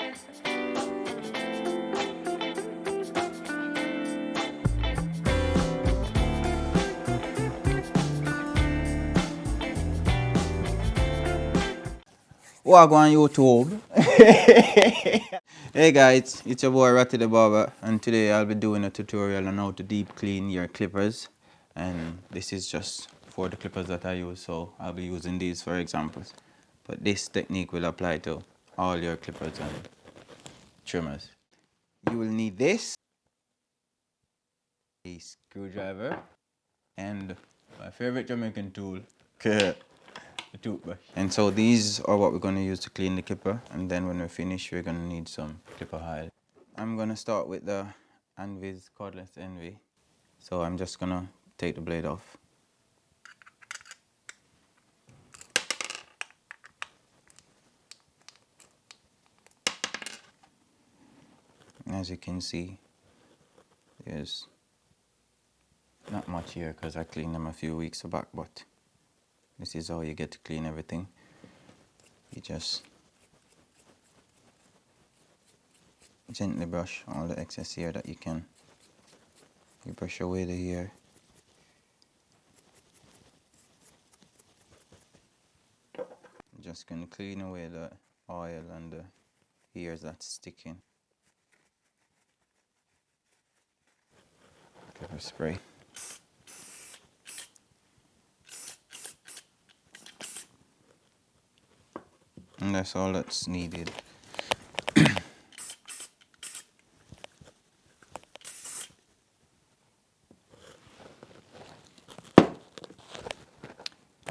What on YouTube? Hey guys, it's your boy Ratty The Barber, and today I'll be doing a tutorial on how to deep clean your clippers. And this is just for the clippers that I use, so I'll be using these for examples. But this technique will apply to all your clippers and trimmers. You will need this, a screwdriver, and my favorite Jamaican tool, a toothbrush. And so these are what we're going to use to clean the clipper, and then when we're finished we're going to need some clipper oil. I'm going to start with the Andis Cordless Envy. So I'm just going to take the blade off. As you can see, there's not much here because I cleaned them a few weeks back, but this is how you get to clean everything. You just gently brush all the excess hair that you can. You brush away the hair. I'm just going to clean away the oil and the hairs that's sticking. Clipper spray. And that's all that's needed.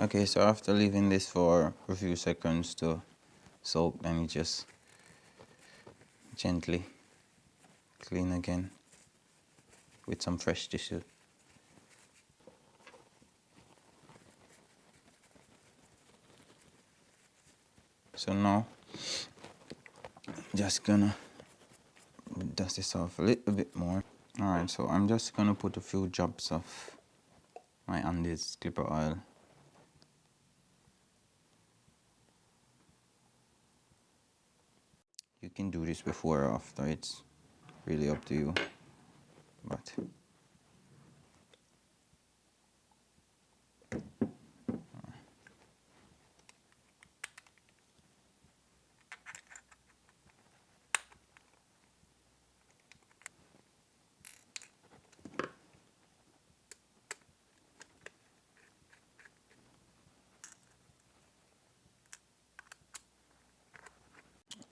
Okay, so after leaving this for a few seconds to soak, then you just gently clean again with some fresh tissue. So now, just gonna dust this off a little bit more. Alright, so I'm just gonna put a few drops of my Andis Clipper Oil. You can do this before or after, it's really up to you. But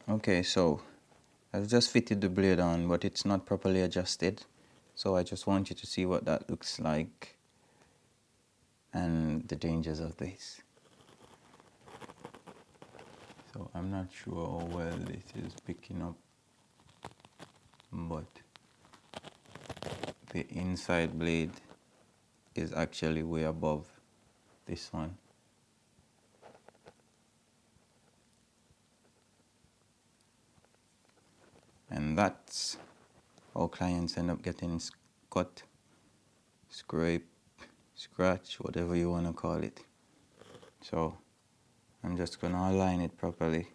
okay, so I've just fitted the blade on, but it's not properly adjusted. So I just want you to see what that looks like and the dangers of this. So I'm not sure how well this is picking up, but the inside blade is actually way above this one. And that's how clients end up getting cut, scrape, scratch, whatever you want to call it. So I'm just going to align it properly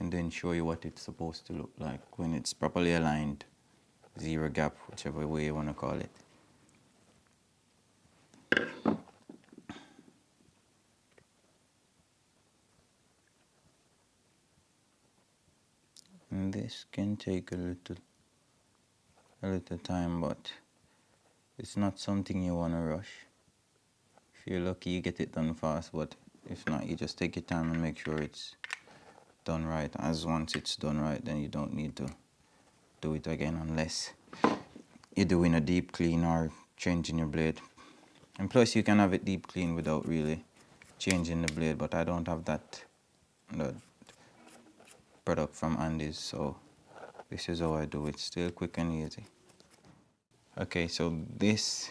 and then show you what it's supposed to look like when it's properly aligned, zero gap, whichever way you want to call it. And this can take a little time, but it's not something you want to rush. If you're lucky, you get it done fast, but if not, you just take your time and make sure it's done right. As once it's done right, then you don't need to do it again unless you're doing a deep clean or changing your blade. And plus, you can have it deep clean without really changing the blade, but I don't have that product from Andis, so this is how I do it. Still quick and easy. Okay, so this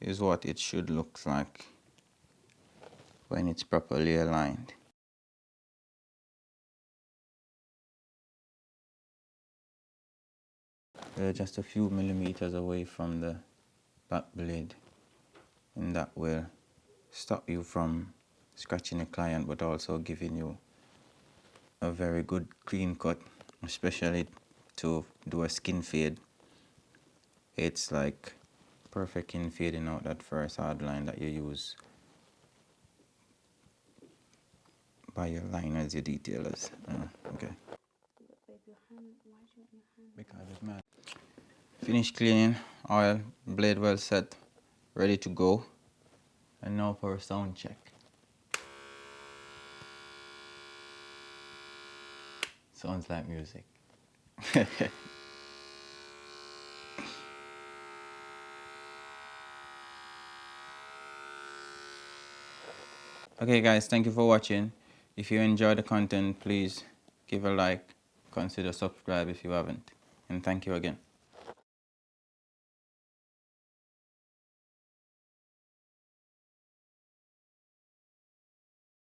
is what it should look like when it's properly aligned. We're just a few millimeters away from the back blade, and that will stop you from scratching a client, but also giving you a very good clean cut especially to do a skin fade. It's like perfect in fading out that first hard line that you use by your liners, your detailers. Okay. Because it's mad. Finished cleaning, oil, blade well set, ready to go. And now for a sound check. Sounds like music. Okay guys, thank you for watching. If you enjoy the content, please give a like, consider subscribe if you haven't. And thank you again.